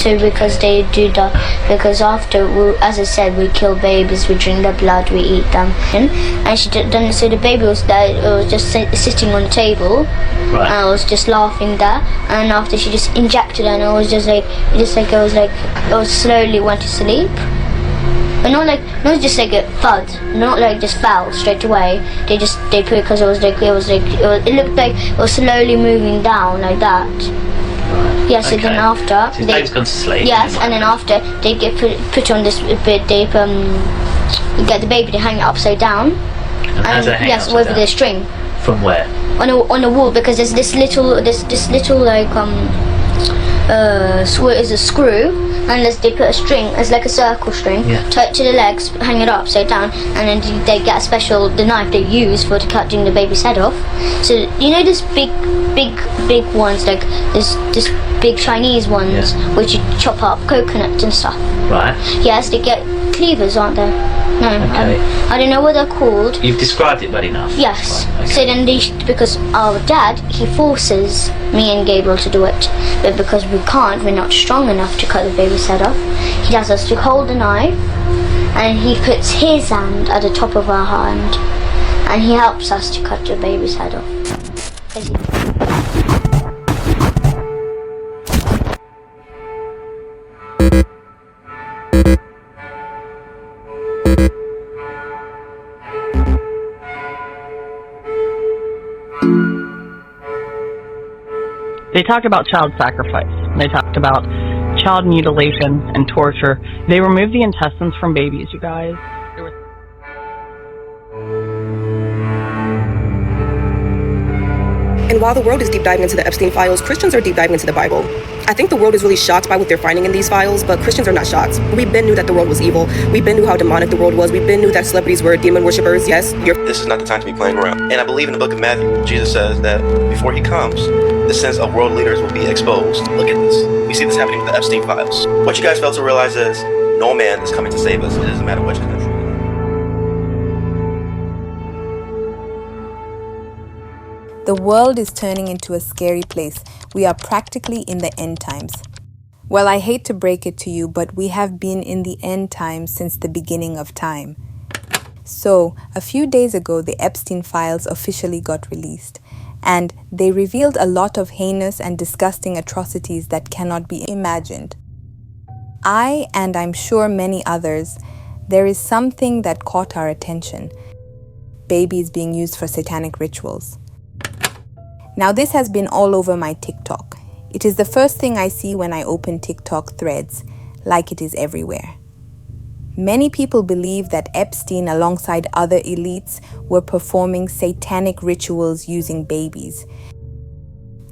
So because they do that, because after, as I said, we kill babies, we drink their blood, we eat them. And she done, so the baby was there, it was just sitting on the table, and I was just laughing there. And after she just injected her, and it was slowly went to sleep. But not just like a thud, not like just fell straight away. They put it because it looked like it was slowly moving down like that. Yes, okay. So then after so his gone to sleep. Yes, and then after they get put on this bit, they get the baby to hang it upside down. And yes, with the string. From where? On a wall, because there's this little like is a screw, and they put a string, it's like a circle string, tie it to the legs, hang it upside down, and then they get the knife they use for cutting the baby's head off. So you know this big ones, like this big Chinese ones, which you chop up coconut and stuff. Right. Yes, they get cleavers, aren't they? No, okay. I don't know what they're called. You've described it well enough. Yes. Right, okay. So then because our dad, he forces me and Gabriel to do it, but because we can't, we're not strong enough to cut the baby's head off. He has us to hold the knife, and he puts his hand at the top of our hand, and he helps us to cut the baby's head off. They talked about child sacrifice. They talked about child mutilation and torture. They removed the intestines from babies, you guys. And while the world is deep diving into the Epstein files, Christians are deep diving into the Bible. I think the world is really shocked by what they're finding in these files, but Christians are not shocked. We've been knew that the world was evil. We've been knew how demonic the world was. We've been knew that celebrities were demon worshippers. Yes, this is not the time to be playing around. And I believe in the book of Matthew, Jesus says that before he comes, the sins of world leaders will be exposed. Look at this. We see this happening with the Epstein files. What you guys fail to realize is no man is coming to save us. It doesn't matter what your country. The world is turning into a scary place. We are practically in the end times. Well, I hate to break it to you, but we have been in the end times since the beginning of time. So, a few days ago, the Epstein files officially got released, and they revealed a lot of heinous and disgusting atrocities that cannot be imagined. I, and I'm sure many others, there is something that caught our attention: babies being used for satanic rituals. Now, this has been all over my TikTok. It is the first thing I see when I open TikTok threads, like it is everywhere. Many people believe that Epstein, alongside other elites, were performing satanic rituals using babies.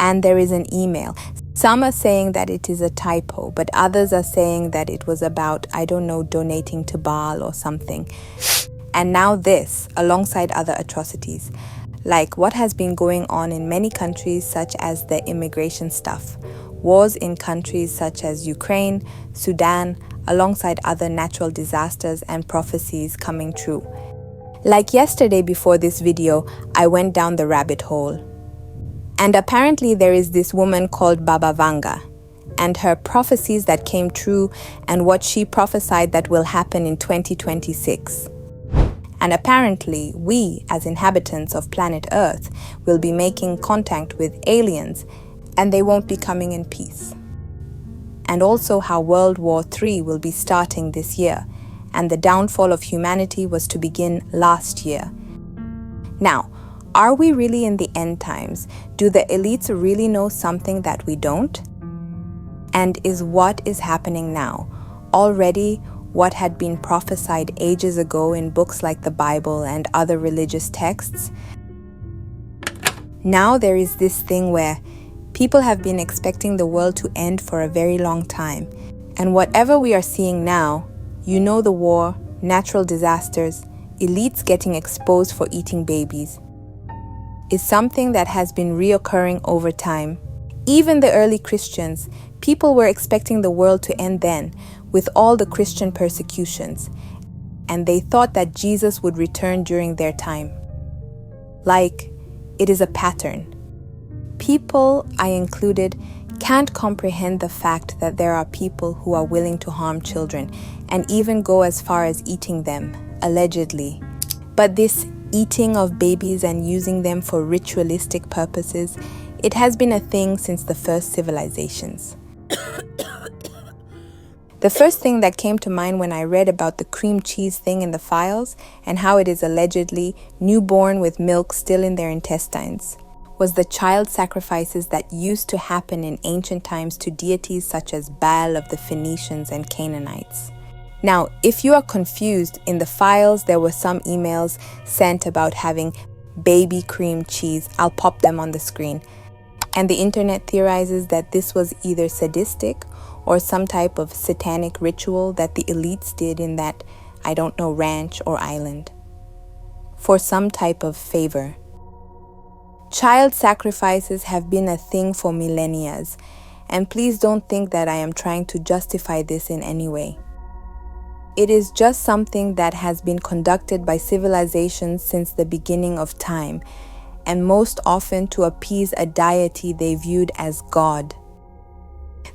And there is an email. Some are saying that it is a typo, but others are saying that it was about, donating to Baal or something. And now this, alongside other atrocities, like what has been going on in many countries, such as the immigration stuff, wars in countries such as Ukraine, Sudan, alongside other natural disasters and prophecies coming true. Like yesterday before this video, I went down the rabbit hole. And apparently there is this woman called Baba Vanga, and her prophecies that came true and what she prophesied that will happen in 2026. And apparently, we, as inhabitants of planet Earth, will be making contact with aliens, and they won't be coming in peace. And also how World War III will be starting this year, and the downfall of humanity was to begin last year. Now, are we really in the end times? Do the elites really know something that we don't? And is what is happening now already what had been prophesied ages ago in books like the Bible and other religious texts? Now there is this thing where people have been expecting the world to end for a very long time. And whatever we are seeing now, the war, natural disasters, elites getting exposed for eating babies, is something that has been reoccurring over time. Even the early Christians, people were expecting the world to end then, with all the Christian persecutions, and they thought that Jesus would return during their time. Like, it is a pattern. People, I included, can't comprehend the fact that there are people who are willing to harm children and even go as far as eating them, allegedly. But this eating of babies and using them for ritualistic purposes, it has been a thing since the first civilizations. The first thing that came to mind when I read about the cream cheese thing in the files and how it is allegedly newborn with milk still in their intestines was the child sacrifices that used to happen in ancient times to deities such as Baal of the Phoenicians and Canaanites. Now, if you are confused, in the files there were some emails sent about having baby cream cheese. I'll pop them on the screen. And the internet theorizes that this was either sadistic or some type of satanic ritual that the elites did in that, I don't know, ranch or island, for some type of favor. Child sacrifices have been a thing for millennia, and please don't think that I am trying to justify this in any way. It is just something that has been conducted by civilizations since the beginning of time, and most often to appease a deity they viewed as God.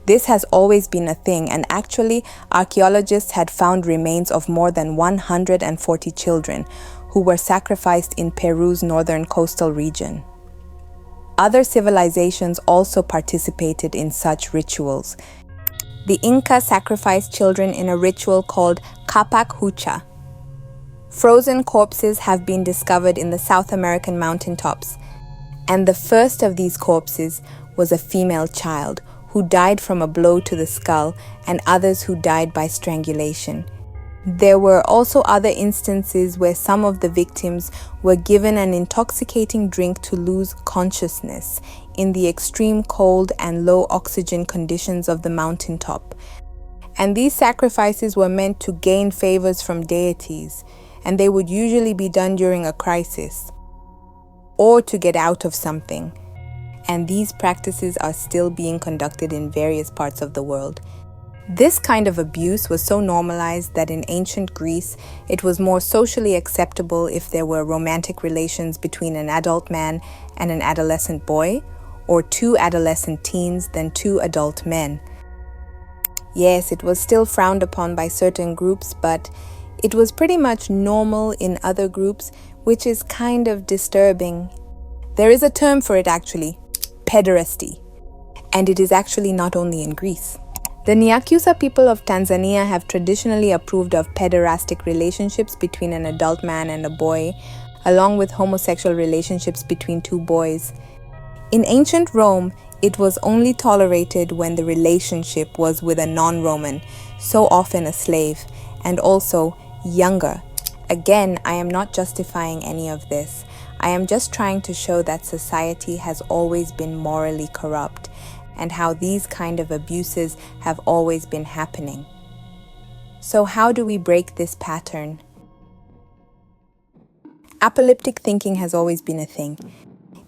This has always been a thing, and actually, archaeologists had found remains of more than 140 children who were sacrificed in Peru's northern coastal region. Other civilizations also participated in such rituals. The Inca sacrificed children in a ritual called Capac Hucha. Frozen corpses have been discovered in the South American mountaintops, and the first of these corpses was a female child who died from a blow to the skull, and others who died by strangulation. There were also other instances where some of the victims were given an intoxicating drink to lose consciousness in the extreme cold and low oxygen conditions of the mountaintop. And these sacrifices were meant to gain favors from deities, and they would usually be done during a crisis or to get out of something. And these practices are still being conducted in various parts of the world. This kind of abuse was so normalized that in ancient Greece, it was more socially acceptable if there were romantic relations between an adult man and an adolescent boy, or two adolescent teens than two adult men. Yes, it was still frowned upon by certain groups, but it was pretty much normal in other groups, which is kind of disturbing. There is a term for it actually, pederasty, and it is actually not only in Greece. The Nyakyusa people of Tanzania have traditionally approved of pederastic relationships between an adult man and a boy, along with homosexual relationships between two boys. In ancient Rome, it was only tolerated when the relationship was with a non-Roman, so often a slave, and also younger. Again, I am not justifying any of this. I am just trying to show that society has always been morally corrupt, and how these kind of abuses have always been happening. So how do we break this pattern? Apocalyptic thinking has always been a thing.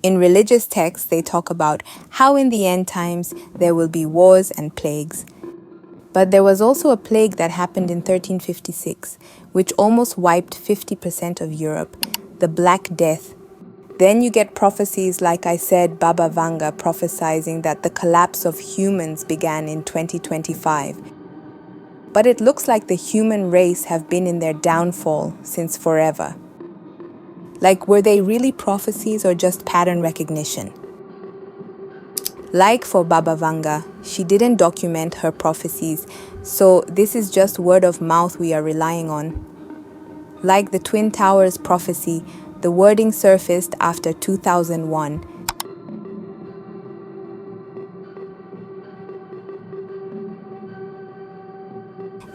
In religious texts, they talk about how in the end times there will be wars and plagues. But there was also a plague that happened in 1356, which almost wiped 50% of Europe, the Black Death. Then you get prophecies like I said, Baba Vanga prophesizing that the collapse of humans began in 2025. But it looks like the human race have been in their downfall since forever. Like, were they really prophecies or just pattern recognition? Like for Baba Vanga, she didn't document her prophecies, so this is just word of mouth we are relying on. Like the Twin Towers prophecy, the wording surfaced after 2001.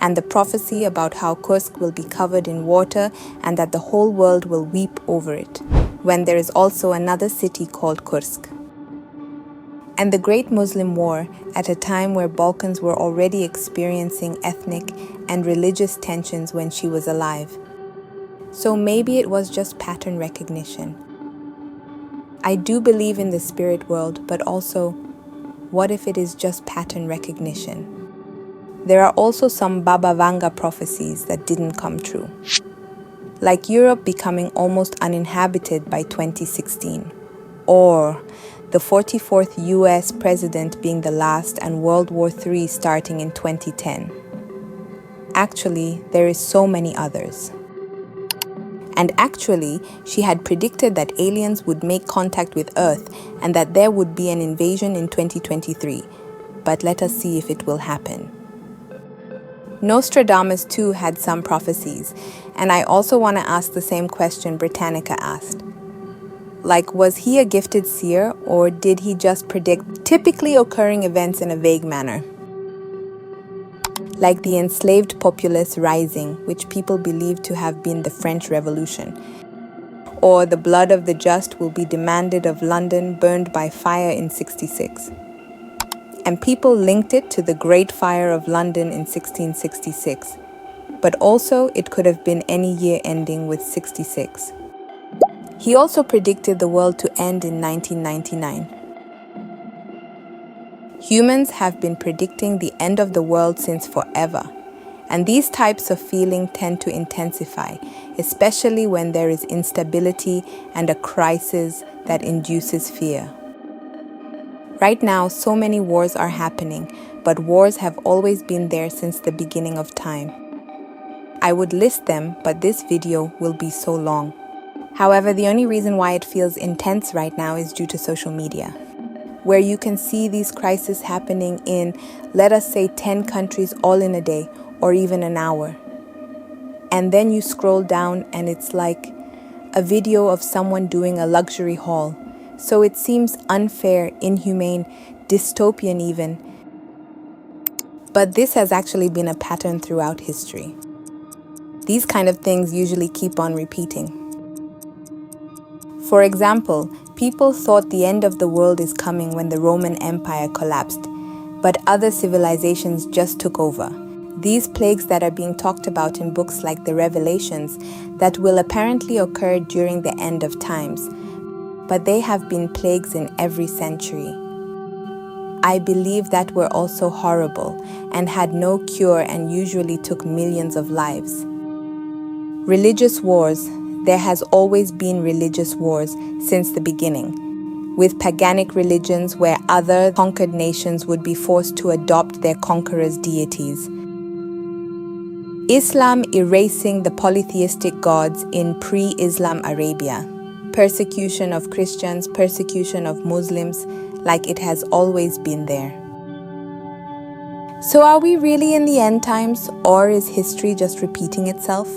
And the prophecy about how Kursk will be covered in water and that the whole world will weep over it, when there is also another city called Kursk. And the Great Muslim War, at a time where Balkans were already experiencing ethnic and religious tensions when she was alive. So maybe it was just pattern recognition. I do believe in the spirit world, but also, what if it is just pattern recognition? There are also some Baba Vanga prophecies that didn't come true. Like Europe becoming almost uninhabited by 2016. Or the 44th US president being the last, and World War III starting in 2010. Actually, there is so many others. And actually, she had predicted that aliens would make contact with Earth and that there would be an invasion in 2023. But let us see if it will happen. Nostradamus too had some prophecies, and I also want to ask the same question Britannica asked. Like, was he a gifted seer, or did he just predict typically occurring events in a vague manner? Like the enslaved populace rising, which people believe to have been the French Revolution. Or the blood of the just will be demanded of London, burned by fire in 66. And people linked it to the Great Fire of London in 1666. But also, it could have been any year ending with 66. He also predicted the world to end in 1999. Humans have been predicting the end of the world since forever, and these types of feeling tend to intensify, especially when there is instability and a crisis that induces fear. Right now, so many wars are happening, but wars have always been there since the beginning of time. I would list them, but this video will be so long. However, the only reason why it feels intense right now is due to social media, where you can see these crises happening in, let us say, 10 countries all in a day or even an hour. And then you scroll down and it's like a video of someone doing a luxury haul. So it seems unfair, inhumane, dystopian even. But this has actually been a pattern throughout history. These kind of things usually keep on repeating. For example, people thought the end of the world is coming when the Roman Empire collapsed, but other civilizations just took over. These plagues that are being talked about in books like the Revelations that will apparently occur during the end of times, but they have been plagues in every century. I believe that were also horrible and had no cure and usually took millions of lives. Religious wars. There has always been religious wars since the beginning, with paganic religions where other conquered nations would be forced to adopt their conquerors' deities. Islam erasing the polytheistic gods in pre-Islam Arabia. Persecution of Christians, persecution of Muslims, like it has always been there. So are we really in the end times, or is history just repeating itself?